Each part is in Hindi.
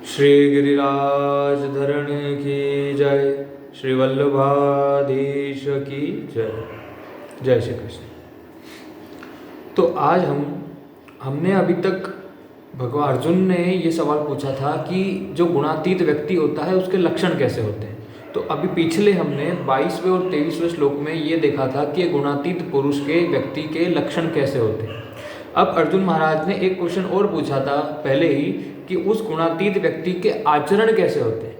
श्री गिरिराज धरण की जय, श्री वल्लभाधीश की जय। जय श्री कृष्ण। तो आज हमने अभी तक भगवान अर्जुन ने ये सवाल पूछा था कि जो गुणातीत व्यक्ति होता है उसके लक्षण कैसे होते हैं। तो अभी पिछले हमने 22वें और 23वें श्लोक में ये देखा था कि गुणातीत पुरुष के व्यक्ति के लक्षण कैसे होते हैं। अब अर्जुन महाराज ने एक क्वेश्चन और पूछा था पहले ही कि उस गुणातीत व्यक्ति के आचरण कैसे होते हैं,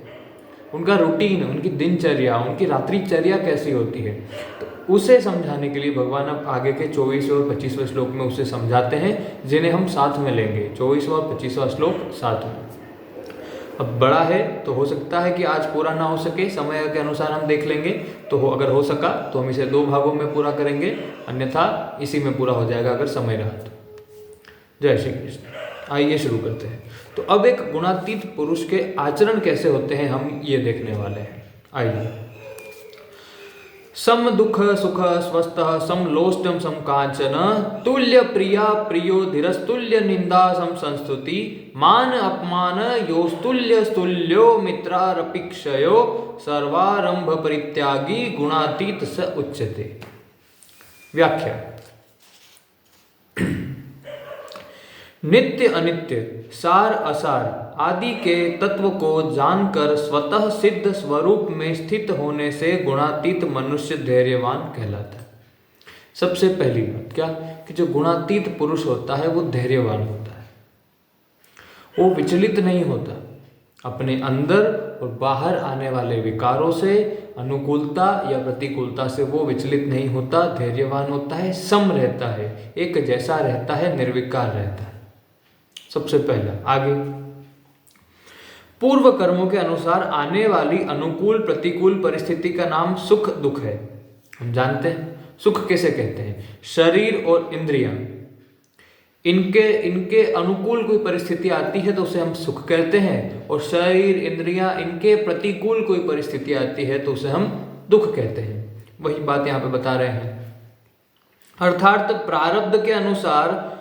उनका रूटीन, उनकी दिनचर्या, उनकी रात्रिचर्या कैसी होती है। तो उसे समझाने के लिए भगवान अब आगे के 24वें और 25वें श्लोक में उसे समझाते हैं, जिन्हें हम साथ में लेंगे। 24वां और 25वां श्लोक साथ में। अब बड़ा है तो हो सकता है कि आज पूरा ना हो सके, समय के अनुसार हम देख लेंगे। तो अगर हो सका तो हम इसे 2 भागों में पूरा करेंगे, अन्यथा इसी में पूरा हो जाएगा अगर समय रहा तो। जय श्री कृष्ण। आइए शुरू करते हैं। तो अब एक गुणातीत पुरुष के आचरण कैसे होते हैं हम ये देखने वाले हैं। आइए। सम दुख सुख स्वस्थ सम लोष्टम सम कांचन तुल्य प्रिया प्रियो धीरस्तुल्य निंदा सम संस्तुति मान अपमान योस्तुल्य स्तुल्यो मित्रारपिक्षयो सर्वारंभ परित्यागी गुणातीत स उच्यते। व्याख्या। नित्य अनित्य, सार असार आदि के तत्व को जानकर स्वतः सिद्ध स्वरूप में स्थित होने से गुणातीत मनुष्य धैर्यवान कहलाता है। सबसे पहली बात क्या कि जो गुणातीत पुरुष होता है वो धैर्यवान होता है। वो विचलित नहीं होता, अपने अंदर और बाहर आने वाले विकारों से, अनुकूलता या प्रतिकूलता से वो विचलित नहीं होता, धैर्यवान होता है, सम रहता है, एक जैसा रहता है, निर्विकार रहता है। सबसे पहला। आगे। पूर्व कर्मों के अनुसार आने वाली अनुकूल प्रतिकूल परिस्थिति का नाम सुख दुख है। हम जानते हैं सुख किसे कहते हैं। शरीर और इंद्रियां, इनके अनुकूल कोई परिस्थिति आती है तो उसे हम सुख कहते हैं, और शरीर इंद्रियां इनके प्रतिकूल कोई परिस्थिति आती है तो उसे हम दुख कहते हैं। वही बात यहाँ पे बता रहे हैं। अर्थात प्रारब्ध के अनुसार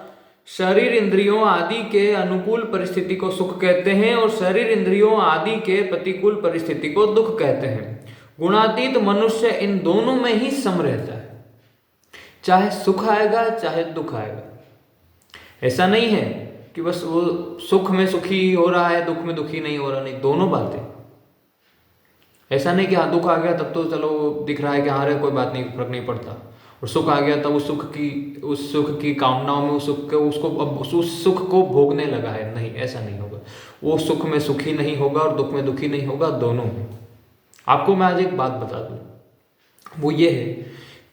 शरीर इंद्रियों आदि के अनुकूल परिस्थिति को सुख कहते हैं और शरीर इंद्रियों आदि के प्रतिकूल परिस्थिति को दुख कहते हैं। गुणातीत मनुष्य इन दोनों में ही सम रहता है, चाहे सुख आएगा चाहे दुख आएगा। ऐसा नहीं है कि बस वो सुख में सुखी हो रहा है, दुख में दुखी नहीं हो रहा, नहीं, दोनों बातें। ऐसा नहीं कि हाँ दुख आ गया तब तो चलो दिख रहा है कि हाँ रे कोई बात नहीं, फर्क नहीं पड़ता, और सुख आ गया तब उस सुख की कामनाओं में उस सुख को भोगने लगा है। नहीं, ऐसा नहीं होगा। वो सुख में सुखी नहीं होगा और दुख में दुखी नहीं होगा, दोनों में। आपको मैं आज एक बात बता दूं, वो ये है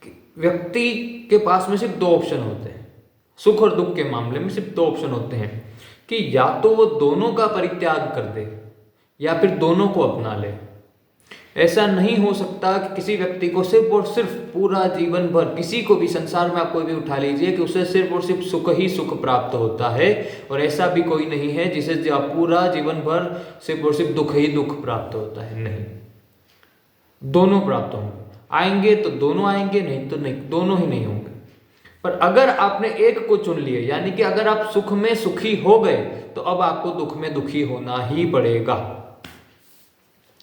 कि व्यक्ति के पास में सिर्फ 2 ऑप्शन होते हैं। सुख और दुख के मामले में सिर्फ 2 ऑप्शन होते हैं कि या तो वो दोनों का परित्याग कर दे या फिर दोनों को अपना ले। ऐसा नहीं हो सकता कि किसी व्यक्ति को सिर्फ और सिर्फ पूरा जीवन भर, किसी को भी संसार में आप कोई भी उठा लीजिए, कि उसे सिर्फ और सिर्फ सुख ही सुख प्राप्त होता है, और ऐसा भी कोई नहीं है जिसे पूरा जीवन भर सिर्फ और सिर्फ दुख ही दुख प्राप्त होता है। नहीं, दोनों प्राप्त होंगे। आएंगे तो दोनों आएंगे, नहीं तो नहीं, दोनों ही नहीं होंगे। पर अगर आपने एक को चुन लिया, यानी कि अगर आप सुख में सुखी हो गए तो अब आपको दुख में दुखी होना ही पड़ेगा।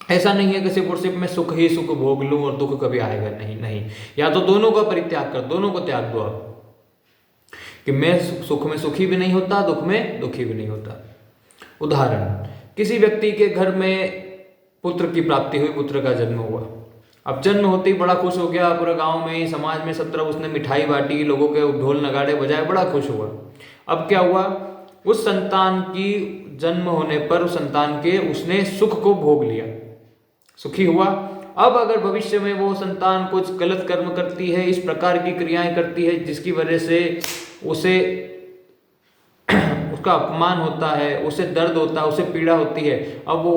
ऐसा नहीं है कि सिर्फ और सिर्फ मैं सुख ही सुख भोग लूं और दुख कभी आएगा नहीं। नहीं, या तो दोनों का परित्याग कर, दोनों को त्याग दो आप, कि मैं सुख में सुखी भी नहीं होता, दुख में दुखी भी नहीं होता। उदाहरण, किसी व्यक्ति के घर में पुत्र की प्राप्ति हुई, पुत्र का जन्म हुआ। अब जन्म होते ही बड़ा खुश हो गया, पूरे गांव में, समाज में सब तरफ उसने मिठाई बांटी, लोगों के ढोल नगाड़े बजाए, बड़ा खुश हुआ। अब क्या हुआ, उस संतान की जन्म होने पर उस संतान के उसने सुख को भोग लिया, सुखी हुआ। अब अगर भविष्य में वो संतान कुछ गलत कर्म करती है, इस प्रकार की क्रियाएं करती है जिसकी वजह से उसे उसका अपमान होता है, उसे दर्द होता है, उसे पीड़ा होती है, अब वो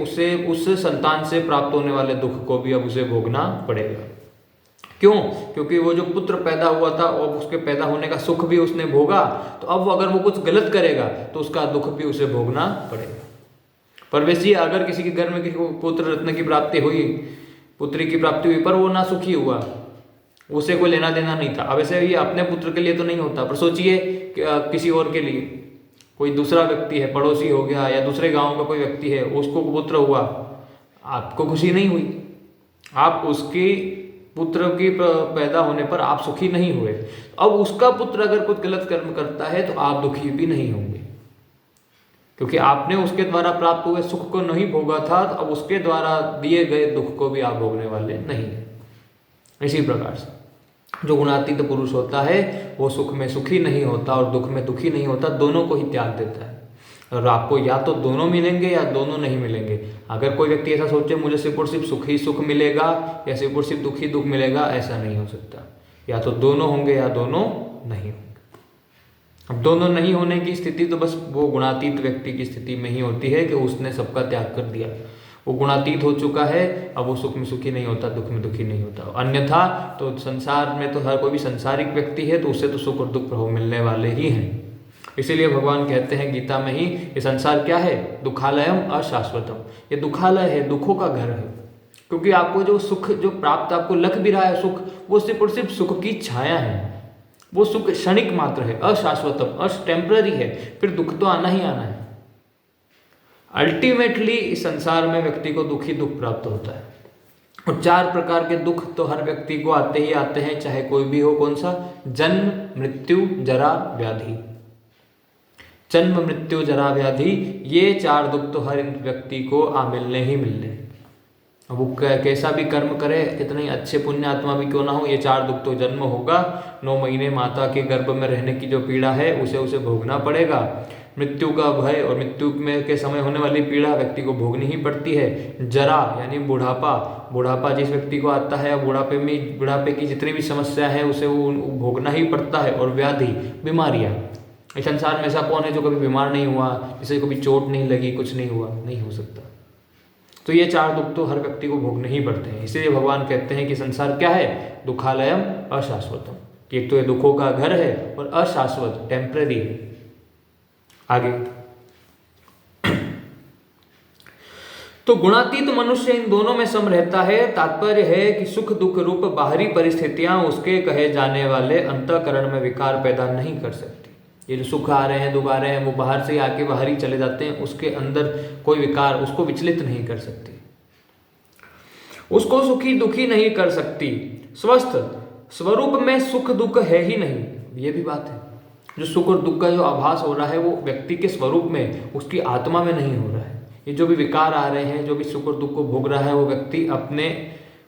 उसे उस संतान से प्राप्त होने वाले दुख को भी अब उसे भोगना पड़ेगा। क्यों? क्योंकि वो जो पुत्र पैदा हुआ था और उसके पैदा होने का सुख भी उसने भोगा, तो अब अगर वो कुछ गलत करेगा तो उसका दुख भी उसे भोगना पड़ेगा। पर वैसे अगर किसी के घर में किसी को पुत्र रत्न की प्राप्ति हुई, पुत्री की प्राप्ति हुई, पर वो ना सुखी हुआ, उसे कोई लेना देना नहीं था। अब ऐसे ये अपने पुत्र के लिए तो नहीं होता, पर सोचिए किसी और के लिए, कोई दूसरा व्यक्ति है, पड़ोसी हो गया या दूसरे गांव का कोई व्यक्ति है, उसको पुत्र हुआ, आपको खुशी नहीं हुई, आप उसके पुत्र की पैदा होने पर आप सुखी नहीं हुए। अब उसका पुत्र अगर कुछ गलत कर्म करता है तो आप दुखी भी नहीं होंगे, क्योंकि आपने उसके द्वारा प्राप्त हुए सुख को नहीं भोगा था, तो अब उसके द्वारा दिए गए दुख को भी आप भोगने वाले नहीं हैं। इसी प्रकार से जो गुणातीत पुरुष होता है वो सुख में सुखी नहीं होता और दुख में दुखी नहीं होता, दोनों को ही त्याग देता है। और आपको या तो दोनों मिलेंगे या दोनों नहीं मिलेंगे। अगर कोई व्यक्ति ऐसा सोचे मुझे सिर्फ और सिर्फ सुख ही सुख मिलेगा या सिर्फ और सिर्फ दुख ही दुख मिलेगा, ऐसा नहीं हो सकता। या तो दोनों होंगे या दोनों नहीं होंगे। अब दोनों नहीं होने की स्थिति तो बस वो गुणातीत व्यक्ति की स्थिति में ही होती है कि उसने सबका त्याग कर दिया, वो गुणातीत हो चुका है, अब वो सुख में सुखी नहीं होता, दुख में दुखी नहीं होता। अन्यथा तो संसार में तो हर कोई भी संसारिक व्यक्ति है तो उससे तो सुख और दुख प्रभाव मिलने वाले ही हैं। इसीलिए भगवान कहते हैं गीता में ही, ये संसार क्या है, दुखालयम अशाश्वतम, ये दुखालय है, दुखों का घर है। क्योंकि आपको जो सुख जो प्राप्त आपको लग भी रहा है सुख, वो सिर्फ और सिर्फ सुख की छाया है, वो सुख क्षणिक मात्र है, अशाश्वतम, टेम्पररी है, फिर दुख तो आना ही आना है। अल्टीमेटली इस संसार में व्यक्ति को दुख ही दुख प्राप्त होता है। और 4 प्रकार के दुख तो हर व्यक्ति को आते ही आते हैं, चाहे कोई भी हो। कौन सा? जन्म, मृत्यु, जरा, व्याधि। जन्म, मृत्यु, जरा, व्याधि, ये 4 दुख तो हर व्यक्ति को मिलने ही मिलने। अब वो कैसा भी कर्म करे, कितने अच्छे पुण्य आत्मा भी क्यों ना हो, ये 4 दुख तो जन्म होगा। 9 महीने माता के गर्भ में रहने की जो पीड़ा है उसे भोगना पड़ेगा। मृत्यु का भय और मृत्यु में के समय होने वाली पीड़ा व्यक्ति को भोगनी ही पड़ती है। जरा यानी बुढ़ापा जिस व्यक्ति को आता है, बुढ़ापे की जितनी भी समस्या है उसे वो भोगना ही पड़ता है। और व्याधि, बीमारियाँ, इस संसार में ऐसा कौन है जो कभी बीमार नहीं हुआ, जिसे कभी चोट नहीं लगी, कुछ नहीं हुआ? नहीं हो सकता। तो ये 4 दुख तो हर व्यक्ति को भोगने ही पड़ते हैं। इसलिए भगवान कहते हैं कि संसार क्या है, दुखालयम अशाश्वतम। एक तो ये दुखों का घर है और अशाश्वत, टेम्पररी है। आगे तो गुणातीत मनुष्य इन दोनों में सम रहता है। तात्पर्य है कि सुख दुख रूप बाहरी परिस्थितियां उसके कहे जाने वाले अंतःकरण में विकार पैदा नहीं कर सकती। ये जो सुख आ रहे हैं, दुख आ रहे हैं, वो बाहर से आके बाहर ही चले जाते हैं, उसके अंदर कोई विकार उसको विचलित नहीं कर सकती, उसको सुखी दुखी नहीं कर सकती। स्वस्थ स्वरूप में सुख दुख है ही नहीं, ये भी बात है। जो सुख और दुख का जो आभास हो रहा है वो व्यक्ति के स्वरूप में, उसकी आत्मा में नहीं हो रहा है। ये जो भी विकार आ रहे हैं, जो भी सुख और दुख को भोग रहा है, वो व्यक्ति अपने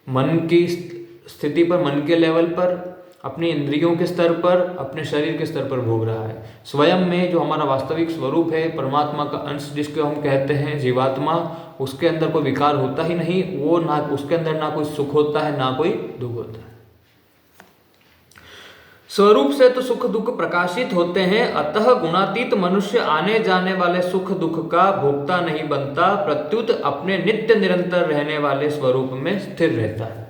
मन की स्थिति पर, मन के लेवल पर, अपनी इंद्रियों के स्तर पर, अपने शरीर के स्तर पर भोग रहा है। स्वयं में जो हमारा वास्तविक स्वरूप है, परमात्मा का अंश जिसको हम कहते हैं जीवात्मा, उसके अंदर कोई विकार होता ही नहीं। वो ना, उसके अंदर ना कोई सुख होता है ना कोई दुख होता है। स्वरूप से तो सुख दुख प्रकाशित होते हैं, अतः गुणातीत मनुष्य आने जाने वाले सुख दुख का भोक्ता नहीं बनता, प्रत्युत अपने नित्य निरंतर रहने वाले स्वरूप में स्थिर रहता है।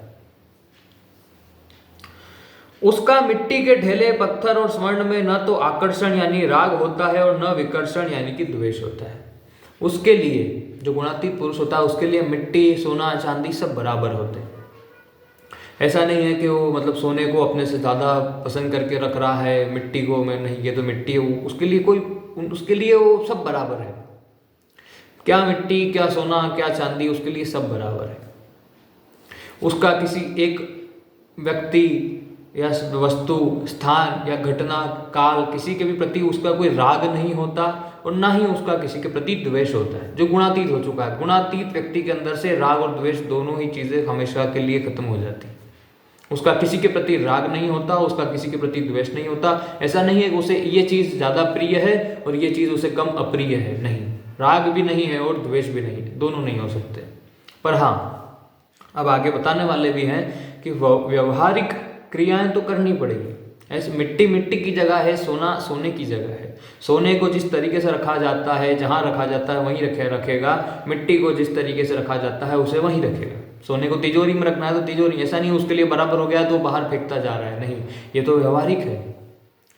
उसका मिट्टी के ढेले, पत्थर और स्वर्ण में न तो आकर्षण यानी राग होता है और न विकर्षण यानी कि द्वेष होता है। उसके लिए जो गुणातीत पुरुष होता है उसके लिए मिट्टी, सोना, चांदी सब बराबर होते हैं। ऐसा नहीं है कि वो मतलब सोने को अपने से ज़्यादा पसंद करके रख रहा है, मिट्टी को मैं नहीं, ये तो मिट्टी है, उसके लिए वो सब बराबर है। क्या मिट्टी, क्या सोना, क्या चांदी, उसके लिए सब बराबर है। उसका किसी एक व्यक्ति या वस्तु, स्थान या घटना, काल, किसी के भी प्रति उसका कोई राग नहीं होता और ना ही उसका किसी के प्रति द्वेष होता है। जो गुणातीत हो चुका है, गुणातीत व्यक्ति के अंदर से राग और द्वेष दोनों ही चीजें हमेशा के लिए खत्म हो जाती है। उसका किसी के प्रति राग नहीं होता, उसका किसी के प्रति द्वेष नहीं होता। ऐसा नहीं है कि उसे ये चीज ज्यादा प्रिय है और ये चीज उसे कम अप्रिय है, नहीं, राग भी नहीं है और द्वेष भी नहीं है, दोनों नहीं हो सकते। पर हाँ, अब आगे बताने वाले भी हैं कि व्यवहारिक क्रियाएं तो करनी पड़ेगी। ऐसे मिट्टी मिट्टी की जगह है, सोना सोने की जगह है। सोने को जिस तरीके से रखा जाता है, जहाँ रखा जाता है वहीं रखेगा। मिट्टी को जिस तरीके से रखा जाता है उसे वहीं रखेगा। सोने को तिजोरी में रखना है तो तिजोरी, ऐसा नहीं उसके लिए बराबर हो गया तो बाहर फेंकता जा रहा है, नहीं, ये तो व्यवहारिक है।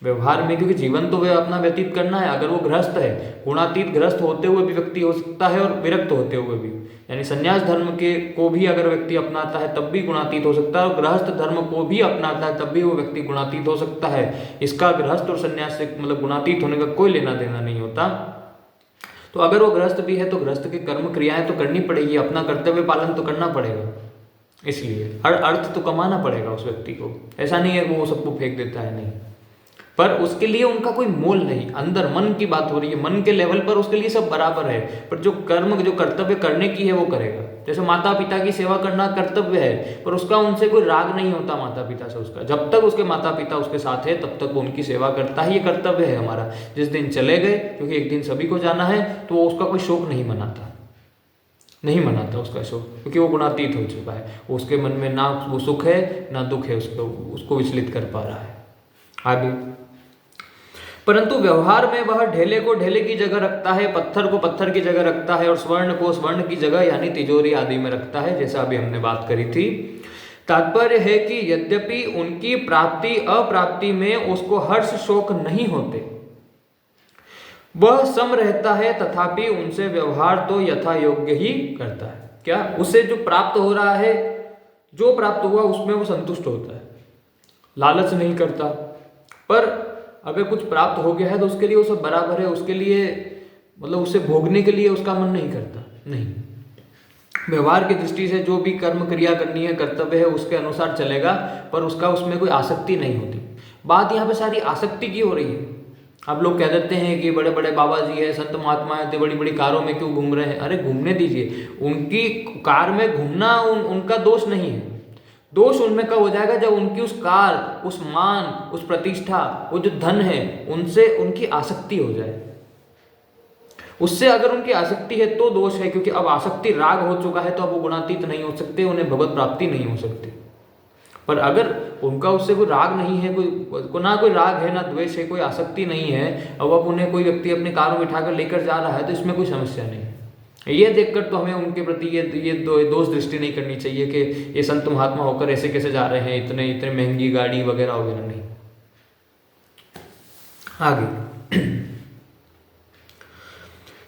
व्यवहार में, क्योंकि जीवन तो वह अपना व्यतीत करना है। अगर वो गृहस्थ है, गुणातीत गृहस्थ होते हुए भी व्यक्ति हो सकता है और विरक्त होते हुए भी, यानी संन्यास धर्म के को भी अगर व्यक्ति अपनाता है तब भी गुणातीत हो सकता है, और गृहस्थ धर्म को भी अपनाता है तब भी वो व्यक्ति गुणातीत हो सकता है। इसका गृहस्थ और संन्यास से मतलब गुणातीत होने का कोई लेना देना नहीं होता। तो अगर वो गृहस्थ भी है तो गृहस्थ की कर्म क्रियाएं तो करनी पड़ेगी, अपना कर्तव्य पालन तो करना पड़ेगा, इसलिए अर्थ तो कमाना पड़ेगा उस व्यक्ति को। ऐसा नहीं है वो सबको फेंक देता है, नहीं, पर उसके लिए उनका कोई मोल नहीं। अंदर मन की बात हो रही है, मन के लेवल पर उसके लिए सब बराबर है, पर जो कर्म जो कर्तव्य करने की है वो करेगा। जैसे माता पिता की सेवा करना कर्तव्य है, पर उसका उनसे कोई राग नहीं होता माता पिता से। उसका जब तक उसके माता पिता उसके साथ है तब तक वो उनकी सेवा करता है, ये कर्तव्य है हमारा। जिस दिन चले गए, क्योंकि एक दिन सभी को जाना है, तो वो उसका कोई शोक नहीं मनाता उसका शोक, क्योंकि वो गुणातीत हो चुका है। उसके मन में ना वो सुख है ना दुख है, उसको विचलित कर पा रहा है। आगे, परंतु व्यवहार में वह ढेले को ढेले की जगह रखता है, पत्थर को पत्थर की जगह रखता है, और स्वर्ण को स्वर्ण की जगह यानी तिजोरी आदि में रखता है, जैसा अभी हमने बात करी थी। तात्पर्य है कि यद्यपि उनकी प्राप्ति अप्राप्ति में उसको हर्ष शोक नहीं होते, वह सम रहता है, तथापि उनसे व्यवहार तो यथा योग्य ही करता है। क्या उसे जो प्राप्त हो रहा है, जो प्राप्त हुआ उसमें वो संतुष्ट होता है, लालच नहीं करता। पर अगर कुछ प्राप्त हो गया है तो उसके लिए वो सब बराबर है, उसके लिए मतलब उसे भोगने के लिए उसका मन नहीं करता, नहीं। व्यवहार की दृष्टि से जो भी कर्म क्रिया करनी है, कर्तव्य है, उसके अनुसार चलेगा, पर उसका उसमें कोई आसक्ति नहीं होती। बात यहाँ पे सारी आसक्ति की हो रही है। आप लोग कह देते हैं कि बड़े बड़े बाबा जी है, संत महात्मा है, तो बड़ी बड़ी कारों में क्यों घूम रहे हैं? अरे घूमने दीजिए, उनकी कार में घूमना उनका दोष नहीं है। दोष उनमें कब हो जाएगा? जब उनकी उस कार, उस मान, उस प्रतिष्ठा, वो जो धन है, उनसे उनकी आसक्ति हो जाए। उससे अगर उनकी आसक्ति है तो दोष है, क्योंकि अब आसक्ति राग हो चुका है, तो अब वो गुणातीत नहीं हो सकते, उन्हें भगवत प्राप्ति नहीं हो सकती। पर अगर उनका उससे कोई राग नहीं है, कोई ना कोई राग है ना द्वेष है, कोई आसक्ति नहीं है, अब उन्हें कोई व्यक्ति अपने कार में उठाकर लेकर जा रहा है, तो इसमें कोई समस्या नहीं है। ये देखकर तो हमें उनके प्रति ये दोष दृष्टि नहीं करनी चाहिए कि ये संत महात्मा होकर ऐसे कैसे जा रहे हैं, इतने महंगी गाड़ी वगैरह वगैरह, नहीं। आगे,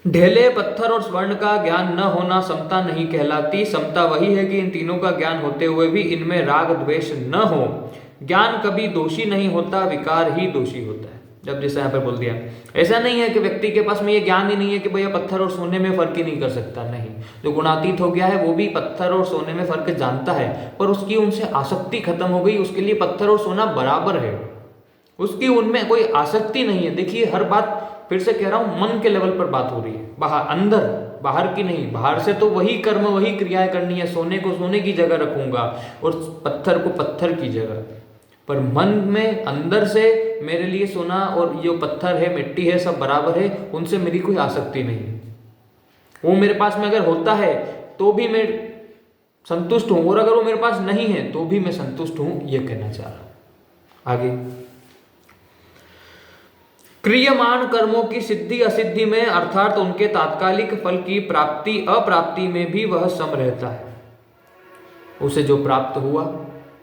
ढेले, पत्थर और स्वर्ण का ज्ञान न होना समता नहीं कहलाती। समता वही है कि इन तीनों का ज्ञान होते हुए भी इनमें राग द्वेष न हो। ज्ञान कभी दोषी नहीं होता, विकार ही दोषी होता है। जब जैसे यहाँ पर बोल दिया, ऐसा नहीं है कि व्यक्ति के पास में ये ज्ञान ही नहीं है कि भैया पत्थर और सोने में फर्क ही नहीं कर सकता, नहीं। जो गुणातीत हो गया है वो भी पत्थर और सोने में फर्क जानता है, पर उसकी उनसे आसक्ति खत्म हो गई, उसके लिए पत्थर और सोना बराबर है, उसकी उनमें कोई आसक्ति नहीं है। देखिए, हर बात फिर से कह रहा हूं, मन के लेवल पर बात हो रही है, बाहर अंदर, बाहर की नहीं। बाहर से तो वही कर्म वही क्रियाएं करनी है, सोने को सोने की जगह रखूंगा और पत्थर को पत्थर की जगह, पर मन में अंदर से मेरे लिए सोना और जो पत्थर है, मिट्टी है, सब बराबर है, उनसे मेरी कोई आसक्ति नहीं है। वो मेरे पास में अगर होता है तो भी मैं संतुष्ट हूं, और अगर वो मेरे पास नहीं है तो भी मैं संतुष्ट हूं, ये कहना चाह रहा हूं। आगे, क्रियमाण कर्मों की सिद्धि असिद्धि में, अर्थात उनके तात्कालिक फल की प्राप्ति अप्राप्ति में भी वह सम रहता है। उसे जो प्राप्त हुआ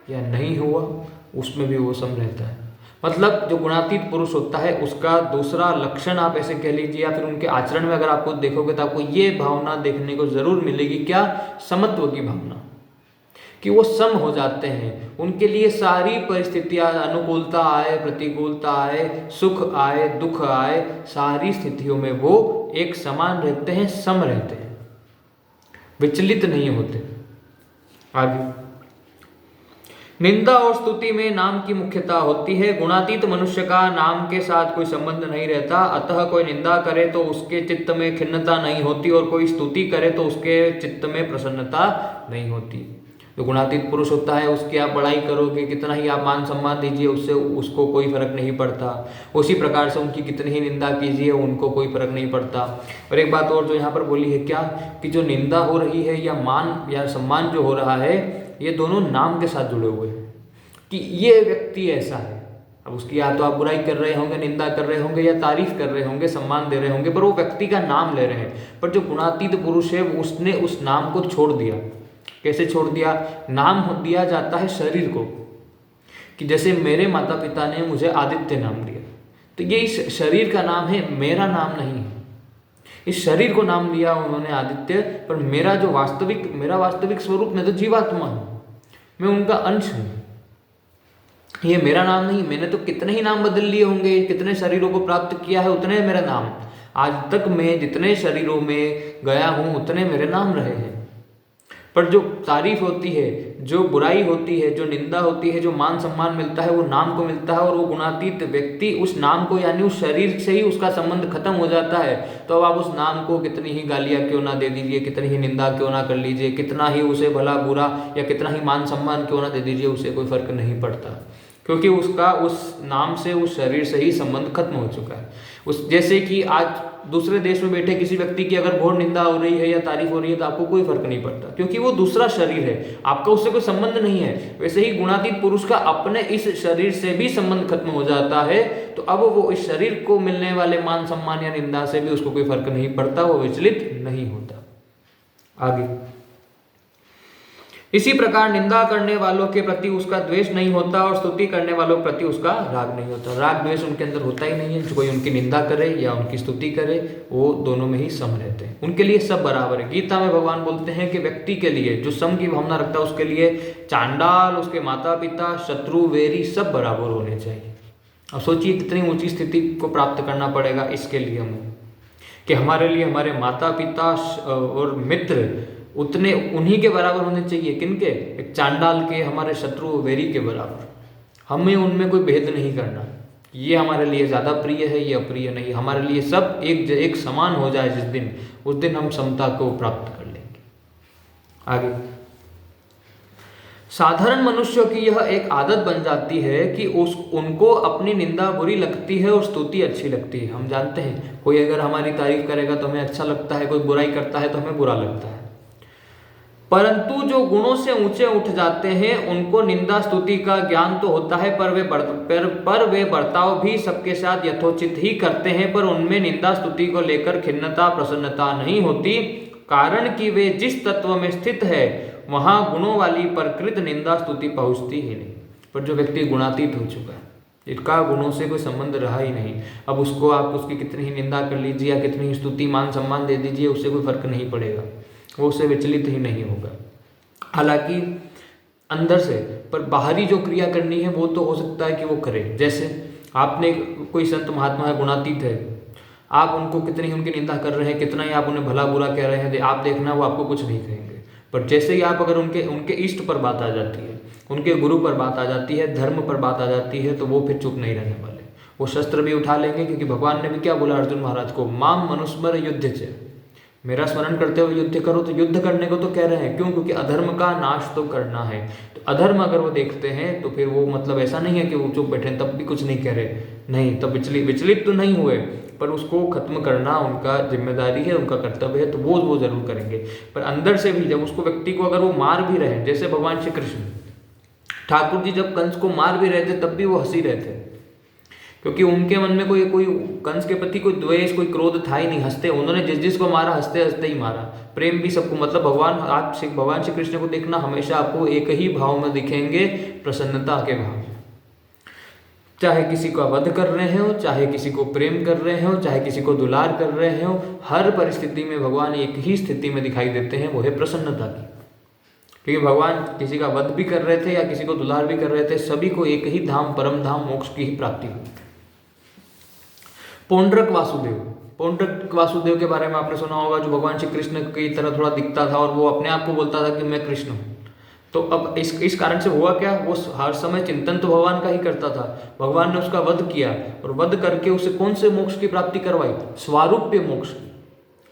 या नहीं हुआ उसमें भी वो सम रहता है। मतलब जो गुणातीत पुरुष होता है उसका दूसरा लक्षण आप ऐसे कह लीजिए, या फिर उनके आचरण में अगर आपको देखोगे तो आपको ये भावना देखने को जरूर मिलेगी। क्या? समत्व की भावना, कि वो सम हो जाते हैं। उनके लिए सारी परिस्थितियां, अनुकूलता आए, प्रतिकूलता आए, सुख आए, दुख आए, सारी स्थितियों में वो एक समान रहते हैं, सम रहते हैं, विचलित नहीं होते। आगे, निंदा और स्तुति में नाम की मुख्यता होती है। गुणातीत मनुष्य का नाम के साथ कोई संबंध नहीं रहता, अतः कोई निंदा करे तो उसके चित्त में खिन्नता नहीं होती, और कोई स्तुति करे तो उसके चित्त में प्रसन्नता नहीं होती। जो गुणातीत पुरुष होता है उसकी आप बड़ाई करोगे, कितना ही आप मान सम्मान दीजिए, उससे उसको कोई फर्क नहीं पड़ता। उसी प्रकार से उनकी कितनी ही निंदा कीजिए, उनको कोई फर्क नहीं पड़ता। और एक बात और जो यहाँ पर बोली है, क्या कि जो निंदा हो रही है या मान या सम्मान जो हो रहा है, ये दोनों नाम के साथ जुड़े हुए हैं, कि ये व्यक्ति ऐसा है। अब उसकी या तो आप बुराई कर रहे होंगे, निंदा कर रहे होंगे, या तारीफ कर रहे होंगे, सम्मान दे रहे होंगे, पर वो व्यक्ति का नाम ले रहे हैं। पर जो गुणातीत पुरुष है उसने उस नाम को छोड़ दिया। कैसे छोड़ दिया? नाम दिया जाता है शरीर को, कि जैसे मेरे माता पिता ने मुझे आदित्य नाम दिया, तो ये इस शरीर का नाम है, मेरा नाम नहीं है। इस शरीर को नाम दिया उन्होंने आदित्य, पर मेरा वास्तविक स्वरूप मैं तो जीवात्मा हूँ, मैं उनका अंश हूँ। ये मेरा नाम नहीं। मैंने तो कितने ही नाम बदल लिए होंगे, कितने शरीरों को प्राप्त किया है, उतने मेरा नाम। आज तक मैं जितने शरीरों में गया हूँ उतने मेरे नाम रहे हैं। पर जो तारीफ होती है, जो बुराई होती है, जो निंदा होती है, जो मान सम्मान मिलता है, वो नाम को मिलता है। और वो गुणातीत व्यक्ति उस नाम को, यानी उस शरीर से ही उसका संबंध खत्म हो जाता है। तो अब आप उस नाम को कितनी ही गालियाँ क्यों ना दे दीजिए, कितनी ही निंदा क्यों ना कर लीजिए, कितना ही उसे भला बुरा या कितना ही मान सम्मान क्यों ना दे दीजिए, उसे कोई फर्क नहीं पड़ता, क्योंकि उसका उस नाम से, उस शरीर से ही संबंध खत्म हो चुका है। उस जैसे कि आज दूसरे देश में बैठे किसी व्यक्ति की अगर घोर निंदा हो रही है या तारीफ हो रही है तो आपको कोई फर्क नहीं पड़ता, क्योंकि वो दूसरा शरीर है, आपका उससे कोई संबंध नहीं है। वैसे ही गुणातीत पुरुष का अपने इस शरीर से भी संबंध खत्म हो जाता है, तो अब वो इस शरीर को मिलने वाले मान सम्मान या निंदा से भी उसको कोई फर्क नहीं पड़ता, वो विचलित नहीं होता। आगे, इसी प्रकार निंदा करने वालों के प्रति उसका द्वेष नहीं होता और स्तुति करने वालों के प्रति उसका राग नहीं होता। राग द्वेष उनके अंदर होता ही नहीं है। जो कोई उनकी निंदा करे या उनकी स्तुति करे, वो दोनों में ही सम रहते हैं, उनके लिए सब बराबर है। गीता में भगवान बोलते हैं कि व्यक्ति के लिए जो सम की भावना रखता है, उसके लिए चांडाल, उसके माता पिता, शत्रु, वैरी सब बराबर होने चाहिए। अब सोचिए कितनी ऊंची स्थिति को प्राप्त करना पड़ेगा इसके लिए हमें, कि हमारे लिए हमारे माता पिता और मित्र उतने उन्हीं के बराबर होने चाहिए। किनके? एक चांडाल के, हमारे शत्रु वेरी के बराबर। हमें उनमें कोई भेद नहीं करना, ये हमारे लिए ज़्यादा प्रिय है, ये अप्रिय नहीं। हमारे लिए सब एक समान हो जाए जिस दिन, उस दिन हम समता को प्राप्त कर लेंगे। आगे, साधारण मनुष्यों की यह एक आदत बन जाती है कि उनको अपनी निंदा बुरी लगती है और स्तुति अच्छी लगती है। हम जानते हैं, कोई अगर हमारी तारीफ करेगा तो हमें अच्छा लगता है, कोई बुराई करता है तो हमें बुरा लगता है। परंतु जो गुणों से ऊंचे उठ जाते हैं उनको निंदा स्तुति का ज्ञान तो होता है, पर वे बर्ताव भी सबके साथ यथोचित ही करते हैं, पर उनमें निंदा स्तुति को लेकर खिन्नता प्रसन्नता नहीं होती, कारण कि वे जिस तत्व में स्थित है वहां गुणों वाली प्रकृत निंदा स्तुति पहुंचती ही नहीं। पर जो व्यक्ति गुणातीत हो चुका है, इसका गुणों से कोई संबंध रहा ही नहीं, अब उसको आप उसकी कितनी ही निंदा कर लीजिए या कितनी ही स्तुति मान सम्मान दे दीजिए, उससे कोई फर्क नहीं पड़ेगा, वो उससे विचलित ही नहीं होगा। हालांकि अंदर से, पर बाहरी जो क्रिया करनी है वो तो हो सकता है कि वो करे। जैसे आपने कोई संत महात्मा है, गुणातीत है, आप उनको कितनी ही उनकी निंदा कर रहे हैं, कितना ही आप उन्हें भला बुरा कह रहे हैं, आप देखना वो आपको कुछ नहीं कहेंगे। पर जैसे ही आप अगर उनके इष्ट पर बात आ जाती है, उनके गुरु पर बात आ जाती है, धर्म पर बात आ जाती है, तो वो फिर चुप नहीं रहने वाले, वो शस्त्र भी उठा लेंगे। क्योंकि भगवान ने भी क्या बोला अर्जुन महाराज को, माम मनुस्मर युद्ध च, मेरा स्मरण करते हुए युद्ध करो। तो युद्ध करने को तो कह रहे हैं, क्यों? क्योंकि अधर्म का नाश तो करना है। तो अधर्म अगर वो देखते हैं तो फिर वो मतलब ऐसा नहीं है कि वो चुप बैठे तब भी कुछ नहीं कह रहे, नहीं, तब विचलित तो नहीं हुए, पर उसको खत्म करना उनका जिम्मेदारी है, उनका कर्तव्य है, तो वो जरूर करेंगे। पर अंदर से भी जब उसको व्यक्ति को अगर वो मार भी रहे, जैसे भगवान श्री कृष्ण ठाकुर जी जब कंस को मार भी रहे थे तब भी वो हंसी रहे थे, क्योंकि उनके मन में कोई कंस के प्रति कोई द्वेष, कोई क्रोध था ही नहीं। हंसते, उन्होंने जिसको मारा हंसते हंसते ही मारा। प्रेम भी सबको, मतलब भगवान श्री कृष्ण को देखना, हमेशा आपको एक ही भाव में दिखेंगे, प्रसन्नता के भाव। चाहे किसी का वध कर रहे हो, चाहे किसी को प्रेम कर रहे हो, चाहे किसी को दुलार कर रहे हो, हर परिस्थिति में भगवान एक ही स्थिति में दिखाई देते हैं, वो है प्रसन्नता की। क्योंकि भगवान किसी का वध भी कर रहे थे या किसी को दुलार भी कर रहे थे, सभी को एक ही धाम, परम धाम, मोक्ष की ही प्राप्ति हुई। पौंड्रक वासुदेव के बारे में आपने सुना होगा, जो भगवान श्री कृष्ण की तरह थोड़ा दिखता था और वो अपने आप को बोलता था कि मैं कृष्ण हूँ। तो अब इस कारण से हुआ क्या, वो हर समय चिंतन तो भगवान का ही करता था। भगवान ने उसका वध किया और वध करके उसे कौन से मोक्ष की प्राप्ति करवाई? स्वारूप्य मोक्ष की।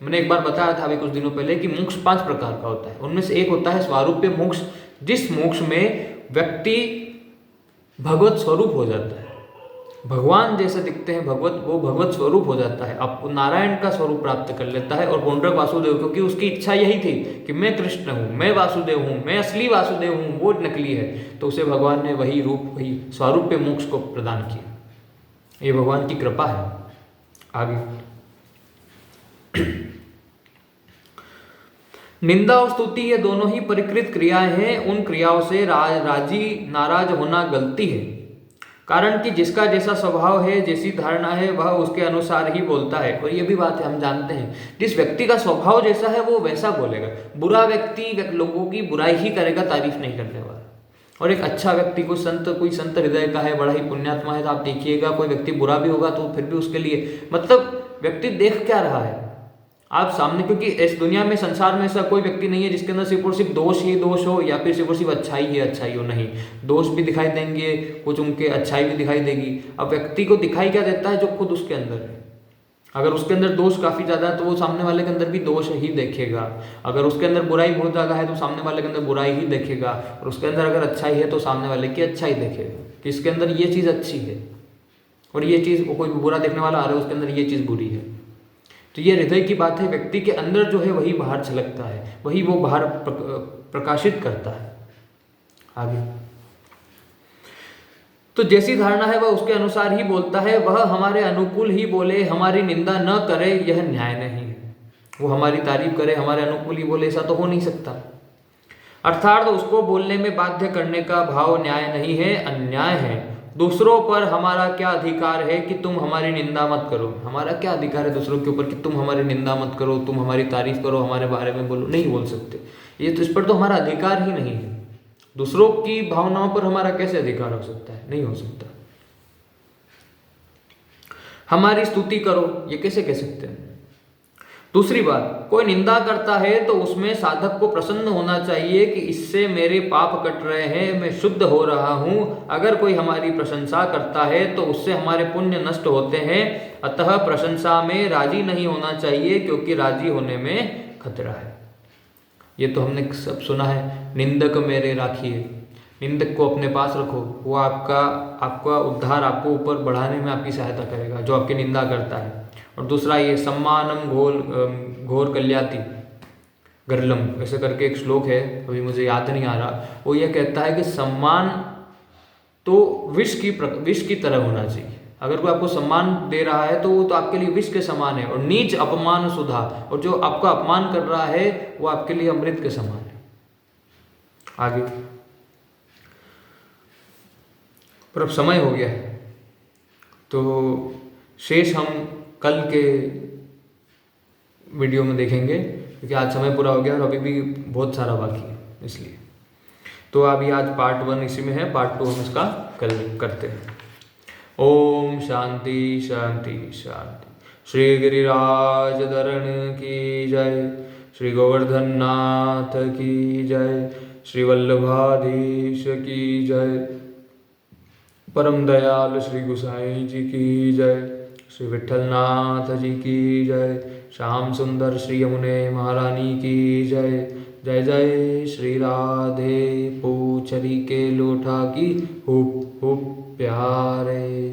मैंने एक बार बताया था अभी कुछ दिनों पहले कि मोक्ष 5 प्रकार का होता है, उनमें से एक होता है स्वारूप्य मोक्ष, जिस मोक्ष में व्यक्ति भगवत स्वरूप हो जाता है, भगवान जैसे दिखते हैं, वो भगवत स्वरूप हो जाता है, अब नारायण का स्वरूप प्राप्त कर लेता है। और पौंड्रक वासुदेव, क्योंकि उसकी इच्छा यही थी कि मैं कृष्ण हूँ, मैं वासुदेव हूँ, मैं असली वासुदेव हूँ, वो नकली है, तो उसे भगवान ने वही रूप, वही स्वारूप्य मोक्ष को प्रदान किया। ये भगवान की कृपा है। आगे, निंदा और स्तुति ये दोनों ही परिकृत क्रियाएं हैं। उन क्रियाओं से राजी नाराज होना गलती है, कारण कि जिसका जैसा स्वभाव है, जैसी धारणा है, वह उसके अनुसार ही बोलता है। और ये भी बात है, हम जानते हैं जिस व्यक्ति का स्वभाव जैसा है वो वैसा बोलेगा। बुरा व्यक्ति लोगों की बुराई ही करेगा, तारीफ नहीं करने वाला। और एक अच्छा व्यक्ति कोई संत हृदय का है, बड़ा ही पुण्यात्मा है, तो आप देखिएगा कोई व्यक्ति बुरा भी होगा तो फिर भी उसके लिए मतलब व्यक्ति देख क्या रहा है आप सामने, क्योंकि इस दुनिया में, संसार में ऐसा कोई व्यक्ति नहीं है जिसके अंदर सिर्फ और सिर्फ दोष ही दोष हो, या फिर सिर्फ और सिर्फ अच्छाई ही अच्छाई हो। नहीं, दोष भी दिखाई देंगे, कुछ उनके अच्छाई भी दिखाई देगी। अब व्यक्ति को दिखाई क्या देता है, जो खुद उसके अंदर है। अगर उसके अंदर दोष काफी ज्यादा है तो वो सामने वाले के अंदर भी दोष ही देखेगा। अगर उसके अंदर बुराई बहुत ज्यादा है तो सामने वाले के अंदर बुराई ही देखेगा। और उसके अंदर अगर अच्छाई है तो सामने वाले की अच्छाई देखेगा कि इसके अंदर ये चीज अच्छी है और ये चीज, कोई बुरा देखने वाला आ रहा है उसके अंदर ये चीज बुरी है। तो ये हृदय की बात है। व्यक्ति के अंदर जो है वही बाहर झलकता है, वही वो बाहर प्रकाशित करता है। आगे, तो जैसी धारणा है वह उसके अनुसार ही बोलता है। वह हमारे अनुकूल ही बोले, हमारी निंदा न करे, यह न्याय नहीं है। वो हमारी तारीफ करे, हमारे अनुकूल ही बोले, ऐसा तो हो नहीं सकता। अर्थात उसको बोलने में बाध्य करने का भाव न्याय नहीं है, अन्याय है। दूसरों पर हमारा क्या अधिकार है कि तुम हमारी निंदा मत करो। हमारा क्या अधिकार है दूसरों के ऊपर कि तुम हमारी निंदा मत करो, तुम हमारी तारीफ करो, हमारे बारे में बोलो? नहीं बोल सकते। ये तो, इस पर तो हमारा अधिकार ही नहीं है। दूसरों की भावनाओं पर हमारा कैसे अधिकार हो सकता है? नहीं हो सकता। हमारी स्तुति करो, ये कैसे कह सकते हैं? दूसरी बात, कोई निंदा करता है तो उसमें साधक को प्रसन्न होना चाहिए कि इससे मेरे पाप कट रहे हैं, मैं शुद्ध हो रहा हूं। अगर कोई हमारी प्रशंसा करता है तो उससे हमारे पुण्य नष्ट होते हैं। अतः प्रशंसा में राजी नहीं होना चाहिए, क्योंकि राजी होने में खतरा है। ये तो हमने सब सुना है, निंदक मेरे राखिए। निंदक को अपने पास रखो, वो आपका उद्धार, आपको ऊपर बढ़ाने में आपकी सहायता करेगा, जो आपकी निंदा करता है। और दूसरा ये सम्मानम घोर कल्याति गरलम, ऐसे करके एक श्लोक है, अभी मुझे याद नहीं आ रहा। वो ये कहता है कि सम्मान तो विष की तरह होना चाहिए। अगर कोई आपको सम्मान दे रहा है तो वो तो आपके लिए विष के समान है। और नीच अपमान सुधा, और जो आपका अपमान कर रहा है वो आपके लिए अमृत के समान है। आगे, पर अब समय हो गया है तो शेष हम कल के वीडियो में देखेंगे, क्योंकि आज समय पूरा हो गया और अभी भी बहुत सारा बाकी है, इसलिए। तो अभी आज पार्ट 1 इसी में है, पार्ट 2 हम इसका कल करते हैं। ओम शांति शांति शांति। श्री गिरिराज धरण की जय, श्री गोवर्धन नाथ की जय, श्री वल्लभाधीश की जय, परम दयाल श्री गुसाई जी की जय, श्री विठलनाथ जी की जय, श्याम सुंदर श्री यमुने महारानी की जय। जय जय श्री राधे पूछरी के लोठा की हुप हुप प्यारे।